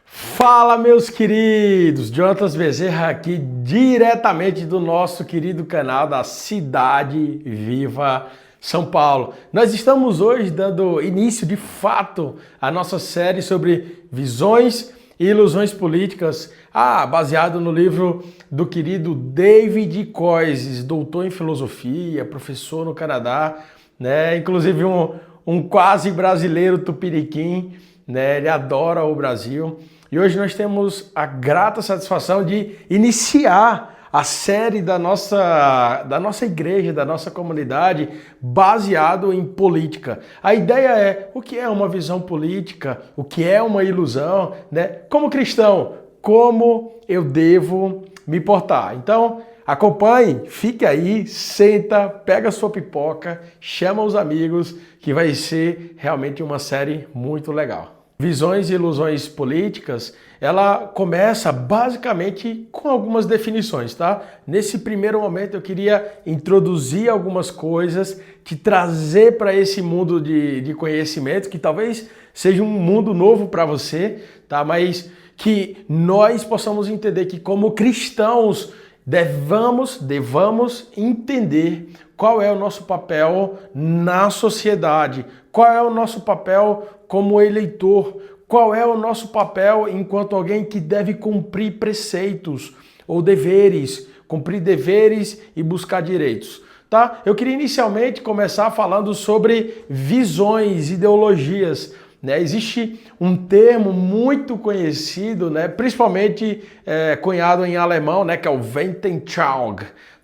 Fala, meus queridos! Jonatas Bezerra aqui, diretamente do nosso querido canal da Cidade Viva São Paulo. Nós estamos hoje dando início, de fato, à nossa série sobre visões e ilusões políticas, baseado no livro do querido David Koyes, doutor em filosofia, professor no Canadá, né? Inclusive um quase brasileiro tupiniquim, né? Ele adora o Brasil. E hoje nós temos a grata satisfação de iniciar a série da nossa igreja, da nossa comunidade, baseado em política. A ideia é o que é uma visão política, o que é uma ilusão, né? Como cristão, como eu devo me portar. Então, acompanhe, fique aí, senta, pega sua pipoca, chama os amigos, que vai ser realmente uma série muito legal. Visões e ilusões políticas, ela começa basicamente com algumas definições, tá? Nesse primeiro momento eu queria introduzir algumas coisas, te trazer para esse mundo de conhecimento, que talvez seja um mundo novo para você, tá? Mas que nós possamos entender que como cristãos devamos entender qual é o nosso papel na sociedade, qual é o nosso papel como eleitor, qual é o nosso papel enquanto alguém que deve cumprir preceitos ou deveres, cumprir deveres e buscar direitos. Tá? Eu queria inicialmente começar falando sobre visões, ideologias. Né? Existe um termo muito conhecido, né? Principalmente cunhado em alemão, né? Que é o Weltanschauung,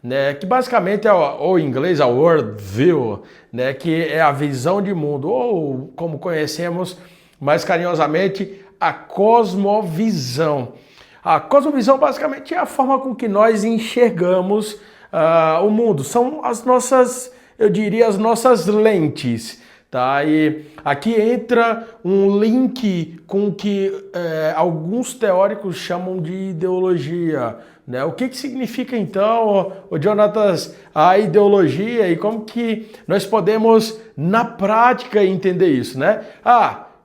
né? Que basicamente é, ou em inglês, a worldview, né? Que é a visão de mundo, ou como conhecemos mais carinhosamente, a cosmovisão. A cosmovisão basicamente é a forma com que nós enxergamos o mundo. São as nossas, eu diria, as nossas lentes. Tá? E aqui entra um link com o que alguns teóricos chamam de ideologia. Né? O que significa então, Jonatas, a ideologia e como que nós podemos, na prática, entender isso? Né?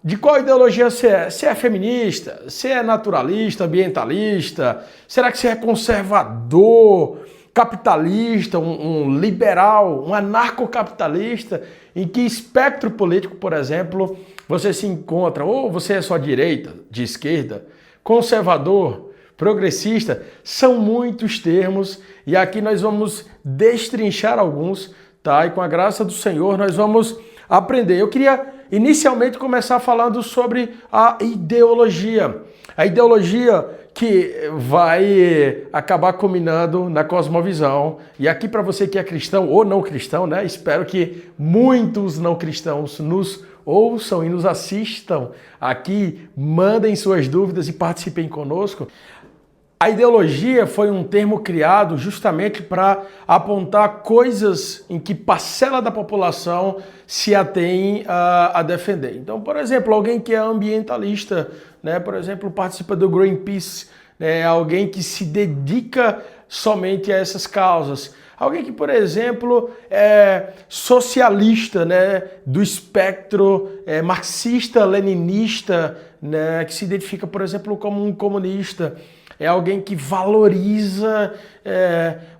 De qual ideologia você é? Você é feminista? Você é naturalista, ambientalista? Será que você é conservador, capitalista, um liberal, um anarcocapitalista? Em que espectro político, por exemplo, você se encontra? Ou você é só direita, de esquerda, conservador, progressista? São muitos termos e aqui nós vamos destrinchar alguns, tá? E com a graça do Senhor nós vamos aprender. Eu queria inicialmente começar falando sobre a ideologia. A ideologia que vai acabar culminando na cosmovisão. E aqui para você que é cristão ou não cristão, né? Espero que muitos não cristãos nos ouçam e nos assistam aqui, mandem suas dúvidas e participem conosco. A ideologia foi um termo criado justamente para apontar coisas em que parcela da população se atém a defender. Então, por exemplo, alguém que é ambientalista, né, por exemplo, participa do Greenpeace, né, alguém que se dedica somente a essas causas. Alguém que, por exemplo, é socialista, né, do espectro marxista-leninista, né, que se identifica, por exemplo, como um comunista. É alguém que valoriza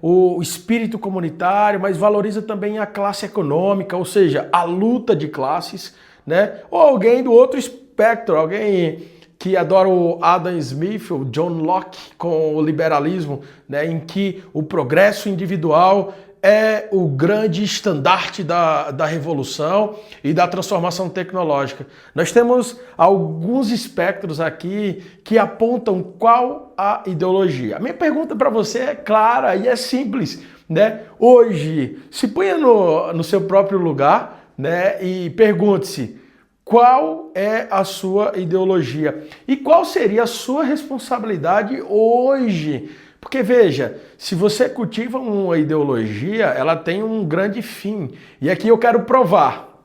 o espírito comunitário, mas valoriza também a classe econômica, ou seja, a luta de classes, né? Ou alguém do outro espectro, alguém que adora o Adam Smith, o John Locke com o liberalismo, né? Em que o progresso individual é o grande estandarte da revolução e da transformação tecnológica. Nós temos alguns espectros aqui que apontam qual a ideologia. A minha pergunta para você é clara e é simples, né? Hoje, se ponha no seu próprio lugar, né? E pergunte-se, qual é a sua ideologia? E qual seria a sua responsabilidade hoje? Porque veja, se você cultiva uma ideologia, ela tem um grande fim. E aqui eu quero provar.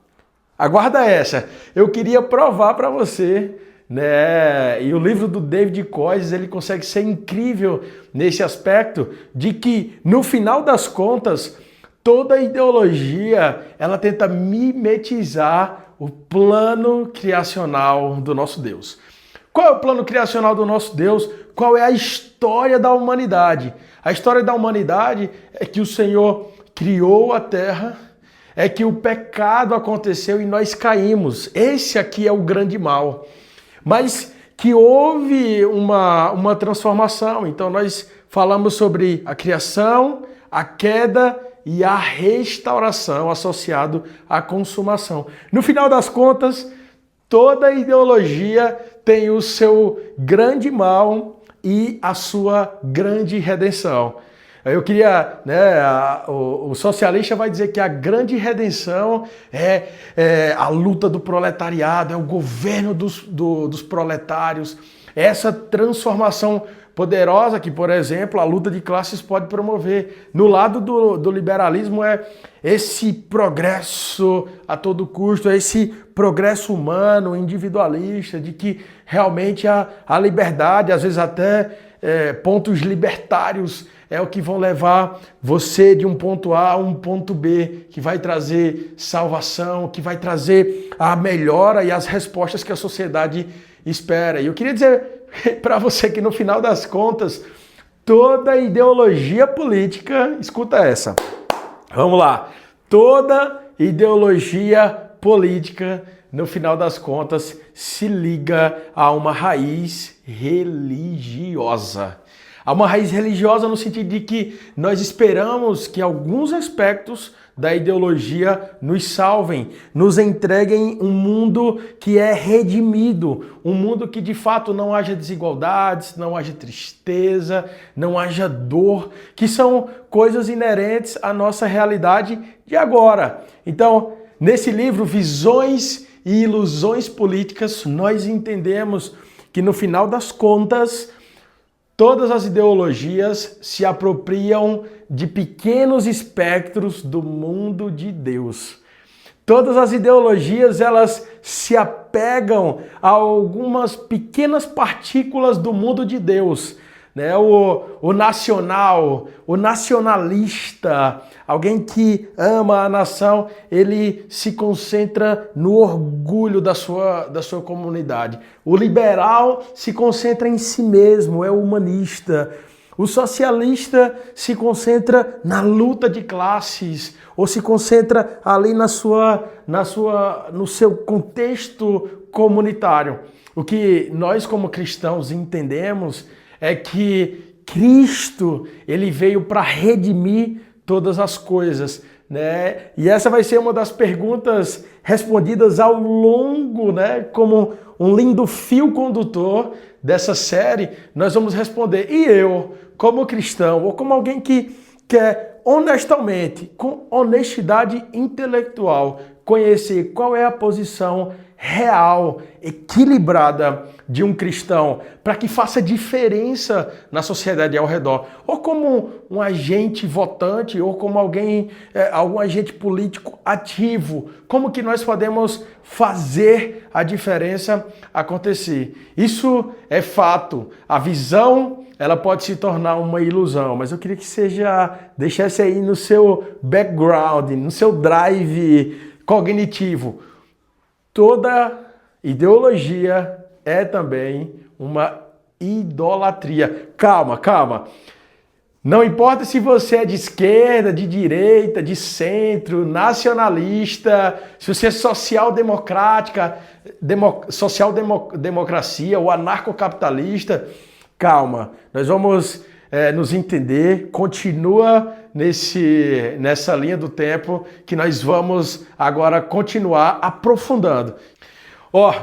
Aguarda essa. Eu queria provar para você, né? E o livro do David Koyes, ele consegue ser incrível nesse aspecto de que, no final das contas, toda ideologia, ela tenta mimetizar o plano criacional do nosso Deus. Qual é o plano criacional do nosso Deus? Qual é a história da humanidade? A história da humanidade é que o Senhor criou a terra, é que o pecado aconteceu e nós caímos. Esse aqui é o grande mal. Mas que houve uma transformação. Então nós falamos sobre a criação, a queda e a restauração associado à consumação. No final das contas, toda ideologia tem o seu grande mal e a sua grande redenção. Eu queria, o socialista vai dizer que a grande redenção é a luta do proletariado, é o governo dos proletários, essa transformação poderosa que, por exemplo, a luta de classes pode promover. No lado do liberalismo é esse progresso a todo custo, é esse progresso humano, individualista, de que realmente a liberdade, às vezes até pontos libertários, é o que vão levar você de um ponto A a um ponto B, que vai trazer salvação, que vai trazer a melhora e as respostas que a sociedade espera. E eu queria dizer para você que no final das contas, toda ideologia política, escuta essa, vamos lá, toda ideologia política, no final das contas, se liga a uma raiz religiosa. Há uma raiz religiosa no sentido de que nós esperamos que alguns aspectos da ideologia nos salvem, nos entreguem um mundo que é redimido, um mundo que de fato não haja desigualdades, não haja tristeza, não haja dor, que são coisas inerentes à nossa realidade de agora. Então, nesse livro, Visões e Ilusões Políticas, nós entendemos que no final das contas, todas as ideologias se apropriam de pequenos espectros do mundo de Deus. Todas as ideologias, elas se apegam a algumas pequenas partículas do mundo de Deus. Né? O nacional, o nacionalista, alguém que ama a nação, ele se concentra no orgulho da sua comunidade. O liberal se concentra em si mesmo, é o humanista. O socialista se concentra na luta de classes, ou se concentra ali no seu contexto comunitário. O que nós como cristãos entendemos é que Cristo, ele veio para redimir todas as coisas, né? E essa vai ser uma das perguntas respondidas ao longo, né? Como um lindo fio condutor dessa série, nós vamos responder. E eu, como cristão, ou como alguém que quer honestamente, com honestidade intelectual, conhecer qual é a posição real, equilibrada de um cristão, para que faça diferença na sociedade ao redor, ou como um agente votante, ou como algum agente político ativo, como que nós podemos fazer a diferença acontecer. Isso é fato. A visão, ela pode se tornar uma ilusão, mas eu queria que você já deixasse aí no seu background, no seu drive cognitivo. Toda ideologia é também uma idolatria. Calma. Não importa se você é de esquerda, de direita, de centro, nacionalista, se você é social-democracia ou anarcocapitalista, calma. Nós vamos nos entender, continua nessa linha do tempo que nós vamos agora continuar aprofundando.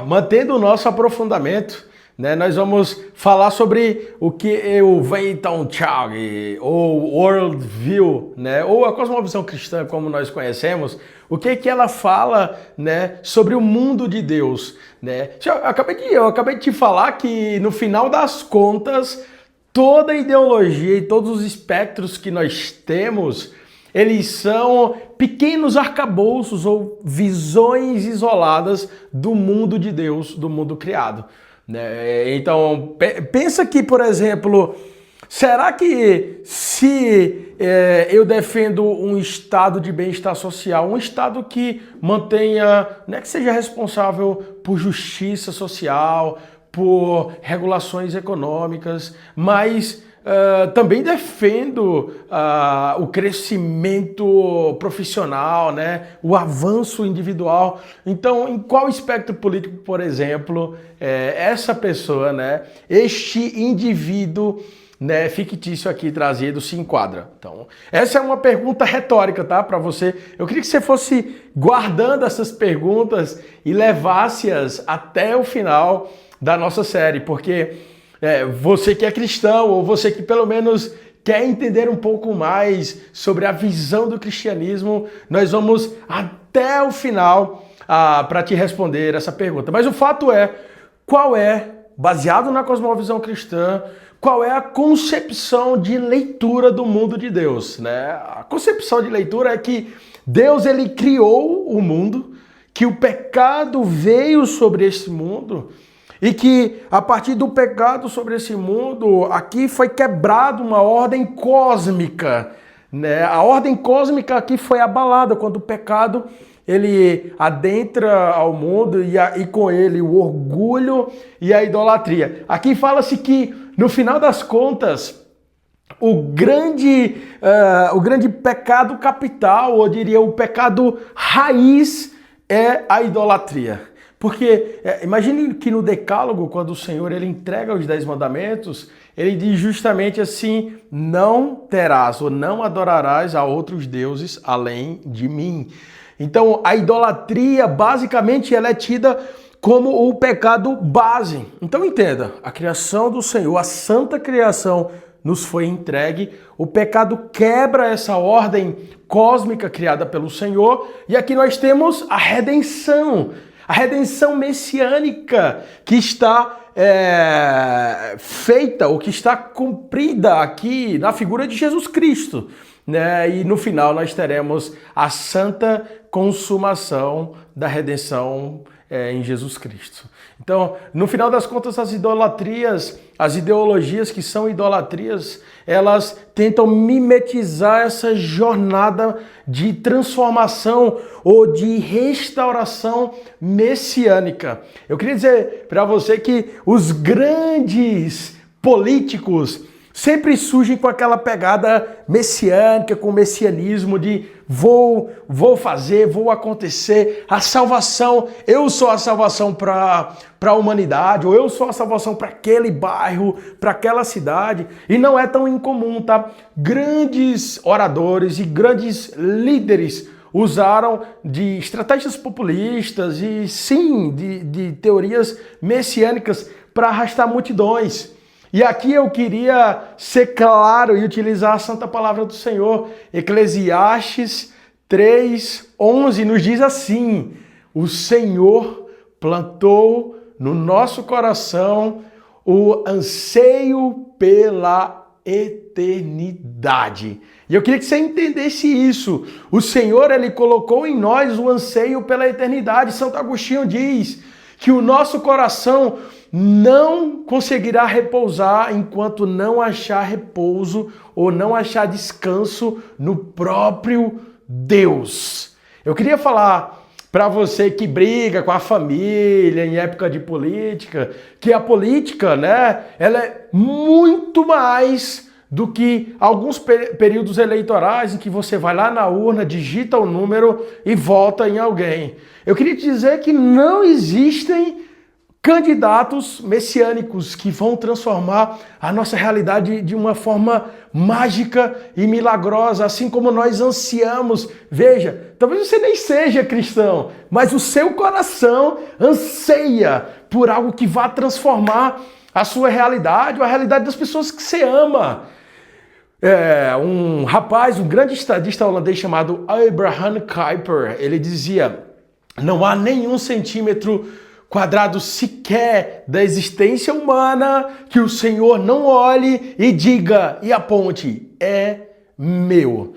Mantendo o nosso aprofundamento, né, nós vamos falar sobre o que é o Weltanschauung, ou World View, né, ou a cosmovisão cristã, como nós conhecemos, o que ela fala, né, sobre o mundo de Deus. Né? Eu acabei de te falar que, no final das contas, toda ideologia e todos os espectros que nós temos, eles são pequenos arcabouços ou visões isoladas do mundo de Deus, do mundo criado. Então, pensa que, por exemplo, será que se eu defendo um estado de bem-estar social, um estado que mantenha, né, que seja responsável por justiça social, por regulações econômicas, mas também defendo o crescimento profissional, né? O avanço individual. Então, em qual espectro político, por exemplo, essa pessoa, né? Este indivíduo, né, fictício aqui trazido se enquadra? Então, essa é uma pergunta retórica, tá? Para você. Eu queria que você fosse guardando essas perguntas e levasse-as até o final da nossa série, porque você que é cristão, ou você que pelo menos quer entender um pouco mais sobre a visão do cristianismo, nós vamos até o final para te responder essa pergunta. Mas o fato é, qual é, baseado na cosmovisão cristã, qual é a concepção de leitura do mundo de Deus, né? A concepção de leitura é que Deus, ele criou o mundo, que o pecado veio sobre esse mundo e que a partir do pecado sobre esse mundo, aqui foi quebrada uma ordem cósmica, né? A ordem cósmica aqui foi abalada quando o pecado ele adentra ao mundo e com ele o orgulho e a idolatria. Aqui fala-se que, no final das contas, o grande pecado capital, ou diria o pecado raiz, é a idolatria. Porque imagine que no Decálogo, quando o Senhor ele entrega os 10 mandamentos, ele diz justamente assim: não terás ou não adorarás a outros deuses além de mim. Então, a idolatria, basicamente, ela é tida como o pecado base. Então, entenda, a criação do Senhor, a santa criação, nos foi entregue. O pecado quebra essa ordem cósmica criada pelo Senhor. E aqui nós temos a redenção messiânica que está feita, ou que está cumprida aqui na figura de Jesus Cristo, né? E no final nós teremos a santa consumação da redenção em Jesus Cristo. Então, no final das contas, as idolatrias, as ideologias que são idolatrias, elas tentam mimetizar essa jornada de transformação ou de restauração messiânica. Eu queria dizer para você que os grandes políticos sempre surgem com aquela pegada messiânica, com o messianismo de vou fazer, vou acontecer, a salvação, eu sou a salvação para a humanidade, ou eu sou a salvação para aquele bairro, para aquela cidade, e não é tão incomum, tá? Grandes oradores e grandes líderes usaram de estratégias populistas e sim, de teorias messiânicas para arrastar multidões. E aqui eu queria ser claro e utilizar a santa palavra do Senhor. Eclesiastes 3:11 nos diz assim: o Senhor plantou no nosso coração o anseio pela eternidade. E eu queria que você entendesse isso. O Senhor, ele colocou em nós o anseio pela eternidade. Santo Agostinho diz que o nosso coração não conseguirá repousar enquanto não achar repouso ou não achar descanso no próprio Deus. Eu queria falar para você que briga com a família em época de política, que a política, né, ela é muito mais do que alguns períodos eleitorais em que você vai lá na urna, digita o número e vota em alguém. Eu queria te dizer que não existem candidatos messiânicos que vão transformar a nossa realidade de uma forma mágica e milagrosa, assim como nós ansiamos. Veja, talvez você nem seja cristão, mas o seu coração anseia por algo que vá transformar a sua realidade ou a realidade das pessoas que você ama. Um rapaz, um grande estadista holandês chamado Abraham Kuyper, ele dizia: não há nenhum centímetro quadrado sequer da existência humana que o Senhor não olhe e diga e aponte: é meu.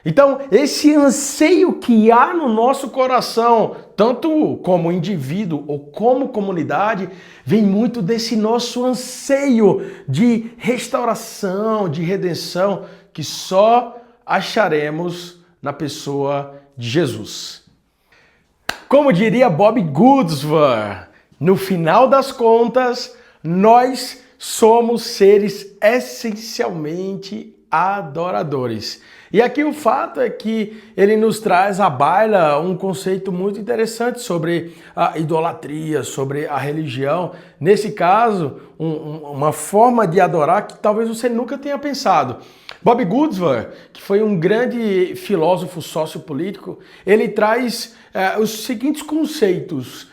Então, esse anseio que há no nosso coração, tanto como indivíduo ou como comunidade, vem muito desse nosso anseio de restauração, de redenção, que só acharemos na pessoa de Jesus. Como diria Bob Goodsworth, no final das contas, Nós somos seres essencialmente adoradores. E aqui o fato é que ele nos traz à baila um conceito muito interessante sobre a idolatria, sobre a religião. Nesse caso, uma forma de adorar que talvez você nunca tenha pensado. Bob Goodsworth, que foi um grande filósofo sociopolítico, ele traz os seguintes conceitos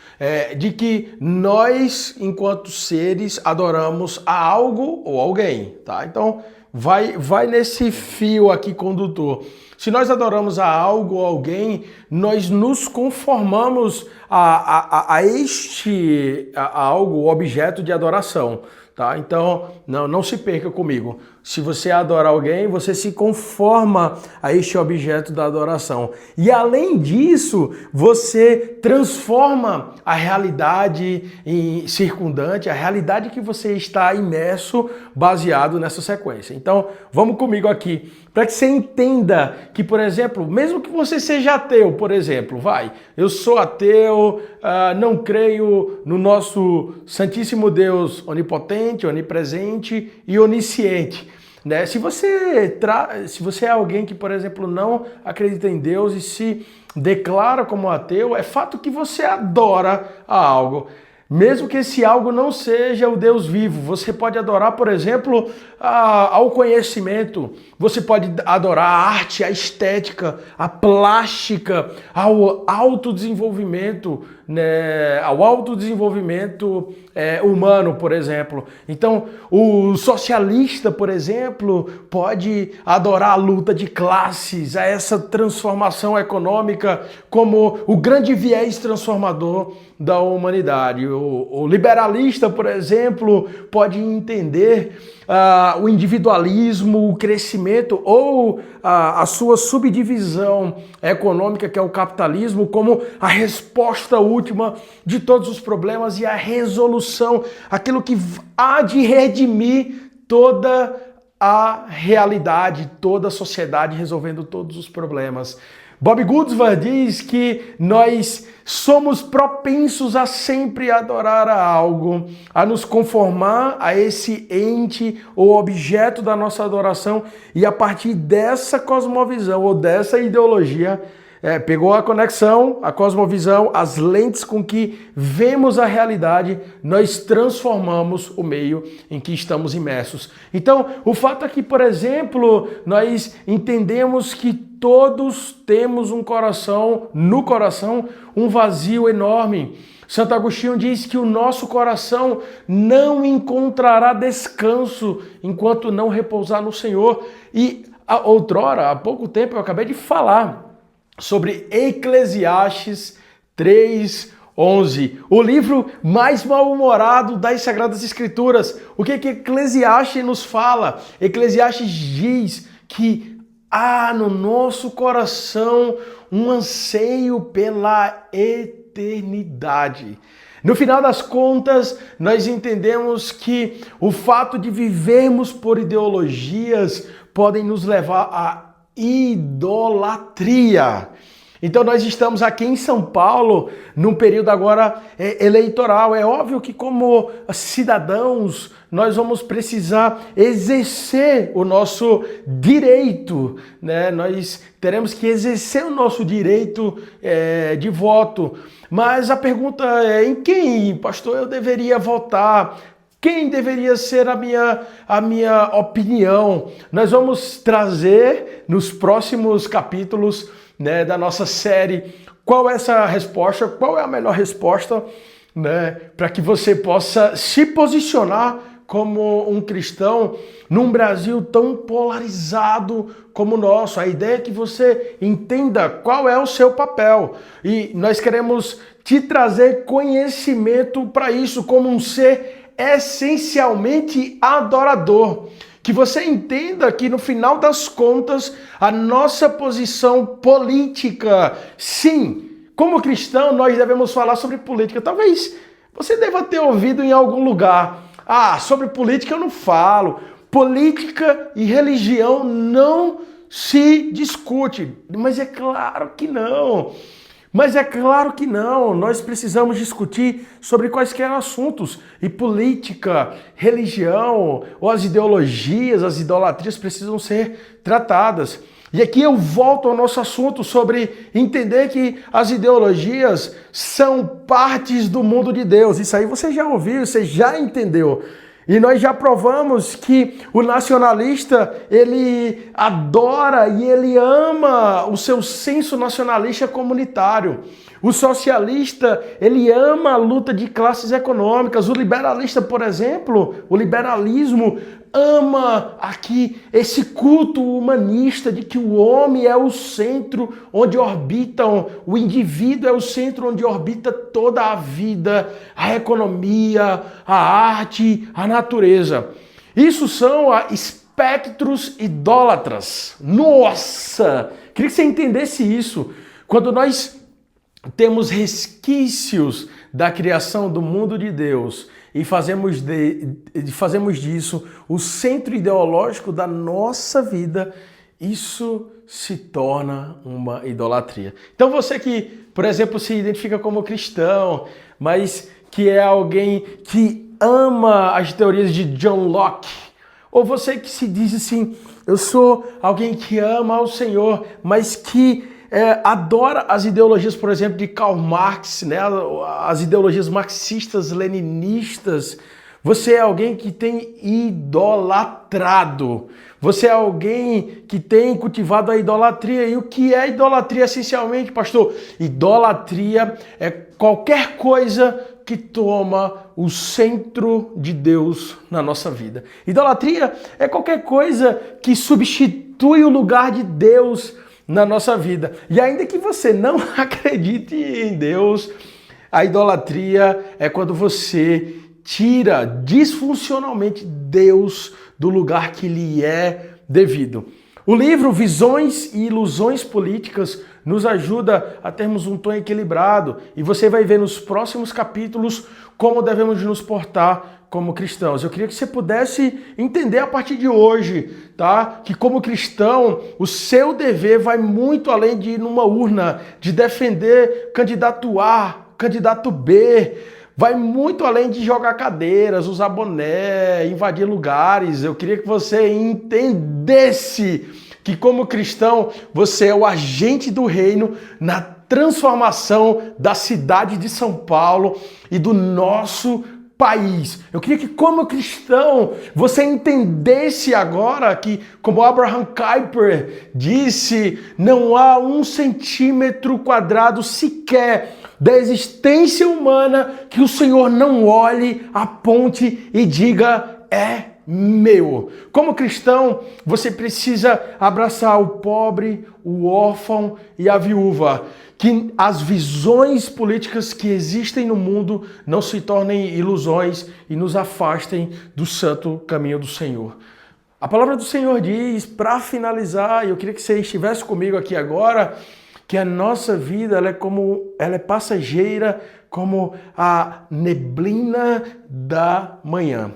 de que nós, enquanto seres, adoramos a algo ou alguém, tá? Então, vai nesse fio aqui condutor. Se nós adoramos a algo ou alguém, nós nos conformamos a algo, objeto de adoração. Tá? Então, não se perca comigo. Se você adora alguém, você se conforma a este objeto da adoração. E além disso, você transforma a realidade circundante, a realidade que você está imerso, baseado nessa sequência. Então, vamos comigo aqui, para que você entenda que, por exemplo, mesmo que você seja ateu, por exemplo, eu sou ateu, não creio no nosso Santíssimo Deus onipotente, onipresente e onisciente. Né? Se você é alguém que, por exemplo, não acredita em Deus e se declara como ateu, é fato que você adora a algo. Mesmo que esse algo não seja o Deus vivo, você pode adorar, por exemplo, ao conhecimento, você pode adorar a arte, a estética, a plástica, ao autodesenvolvimento, né, ao autodesenvolvimento humano, por exemplo. Então, o socialista, por exemplo, pode adorar a luta de classes, a essa transformação econômica como o grande viés transformador da humanidade. O liberalista, por exemplo, pode entender o individualismo, o crescimento ou a sua subdivisão econômica, que é o capitalismo, como a resposta última de todos os problemas e a resolução, aquilo que há de redimir toda a realidade, toda a sociedade, resolvendo todos os problemas. Bob Goodsworth diz que nós somos propensos a sempre adorar a algo, a nos conformar a esse ente ou objeto da nossa adoração, e a partir dessa cosmovisão ou dessa ideologia, pegou a conexão, a cosmovisão, as lentes com que vemos a realidade, nós transformamos o meio em que estamos imersos. Então, o fato é que, por exemplo, nós entendemos que todos temos no coração, um vazio enorme. Santo Agostinho diz que o nosso coração não encontrará descanso enquanto não repousar no Senhor. E outrora, há pouco tempo, eu acabei de falar sobre Eclesiastes 3:11, o livro mais mal-humorado das Sagradas Escrituras. O que Eclesiastes nos fala? Eclesiastes diz que há no nosso coração um anseio pela eternidade. No final das contas, nós entendemos que o fato de vivermos por ideologias podem nos levar à idolatria. Então nós estamos aqui em São Paulo num período agora eleitoral. É óbvio que como cidadãos nós vamos precisar exercer o nosso direito, né? Nós teremos que exercer o nosso direito de voto. Mas a pergunta é: em quem, pastor, eu deveria votar? Quem deveria ser a minha opinião? Nós vamos trazer nos próximos capítulos, né, da nossa série qual é essa resposta, qual é a melhor resposta, né, para que você possa se posicionar como um cristão num Brasil tão polarizado como o nosso. A ideia é que você entenda qual é o seu papel. E nós queremos te trazer conhecimento para isso, como um ser essencialmente adorador. Que você entenda que no final das contas a nossa posição política, sim, como cristão nós devemos falar sobre política. Talvez você deva ter ouvido em algum lugar: sobre política eu não falo, política e religião não se discute. Mas é claro que não. Mas é claro que não, nós precisamos discutir sobre quaisquer assuntos. E política, religião, ou as ideologias, as idolatrias precisam ser tratadas. E aqui eu volto ao nosso assunto sobre entender que as ideologias são partes do mundo de Deus. Isso aí você já ouviu, você já entendeu. E nós já provamos que o nacionalista, ele adora e ele ama o seu senso nacionalista comunitário. O socialista, ele ama a luta de classes econômicas. O liberalista, por exemplo, o liberalismo ama aqui esse culto humanista de que o homem é o centro onde orbitam, o indivíduo é o centro onde orbita toda a vida, a economia, a arte, a natureza. Isso são espectros idólatras. Nossa! Queria que você entendesse isso. Quando nós temos resquícios da criação do mundo de Deus e fazemos disso o centro ideológico da nossa vida, isso se torna uma idolatria. Então você que, por exemplo, se identifica como cristão, mas que é alguém que ama as teorias de John Locke, ou você que se diz assim, eu sou alguém que ama ao Senhor, mas que adora as ideologias, por exemplo, de Karl Marx, né? As ideologias marxistas, leninistas. Você é alguém que tem idolatrado. Você é alguém que tem cultivado a idolatria. E o que é idolatria essencialmente, pastor? Idolatria é qualquer coisa que toma o centro de Deus na nossa vida. Idolatria é qualquer coisa que substitui o lugar de Deus na nossa vida. E ainda que você não acredite em Deus, a idolatria é quando você tira disfuncionalmente Deus do lugar que lhe é devido. O livro Visões e Ilusões Políticas nos ajuda a termos um tom equilibrado e você vai ver nos próximos capítulos como devemos nos portar como cristãos. Eu queria que você pudesse entender a partir de hoje, tá? Que como cristão, o seu dever vai muito além de ir numa urna, de defender candidato A, candidato B, vai muito além de jogar cadeiras, usar boné, invadir lugares. Eu queria que você entendesse que como cristão, você é o agente do reino na transformação da cidade de São Paulo e do nosso país. Eu queria que como cristão, você entendesse agora que, como Abraham Kuyper disse, não há 1 centímetro quadrado sequer da existência humana que o Senhor não olhe, aponte e diga, é meu. Como cristão, você precisa abraçar o pobre, o órfão e a viúva. Que as visões políticas que existem no mundo não se tornem ilusões e nos afastem do santo caminho do Senhor. A palavra do Senhor diz, para finalizar, eu queria que você estivesse comigo aqui agora, que a nossa vida ela é passageira como a neblina da manhã.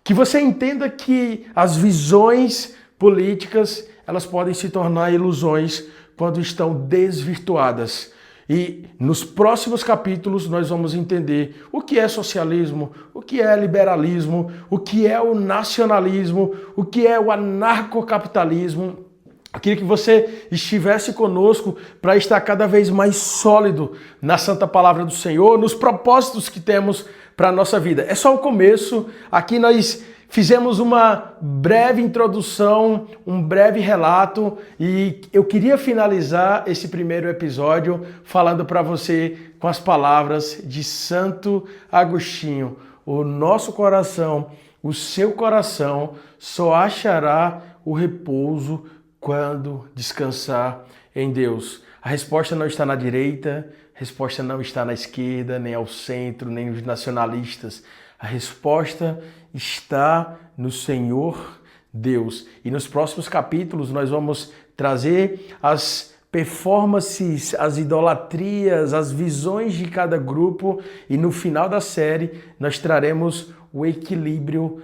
Que você entenda que as visões políticas, elas podem se tornar ilusões quando estão desvirtuadas. E nos próximos capítulos nós vamos entender o que é socialismo, o que é liberalismo, o que é o nacionalismo, o que é o anarcocapitalismo. Eu queria que você estivesse conosco para estar cada vez mais sólido na santa palavra do Senhor, nos propósitos que temos para a nossa vida. É só o começo. Aqui nós fizemos uma breve introdução, um breve relato e eu queria finalizar esse primeiro episódio falando para você com as palavras de Santo Agostinho. O nosso coração, o seu coração só achará o repouso quando descansar em Deus. A resposta não está na direita, a resposta não está na esquerda, nem ao centro, nem nos nacionalistas. A resposta está no Senhor Deus. E nos próximos capítulos nós vamos trazer as performances, as idolatrias, as visões de cada grupo e no final da série nós traremos o equilíbrio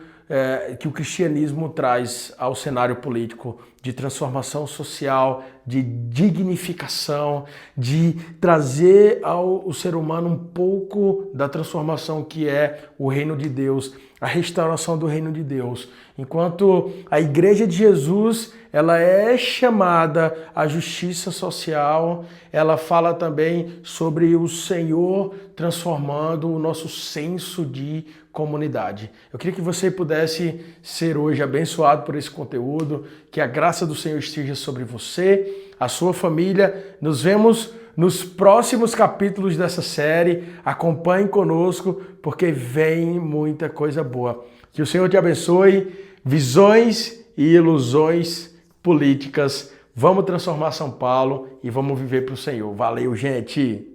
que o cristianismo traz ao cenário político de transformação social, de dignificação, de trazer ao ser humano um pouco da transformação que é o reino de Deus, a restauração do reino de Deus. Enquanto a Igreja de Jesus, ela é chamada à justiça social, ela fala também sobre o Senhor transformando o nosso senso de comunidade. Eu queria que você pudesse ser hoje abençoado por esse conteúdo, que a graça do Senhor esteja sobre você, a sua família. Nos vemos nos próximos capítulos dessa série. Acompanhe conosco, porque vem muita coisa boa. Que o Senhor te abençoe. Visões e ilusões políticas. Vamos transformar São Paulo e vamos viver para o Senhor. Valeu, gente!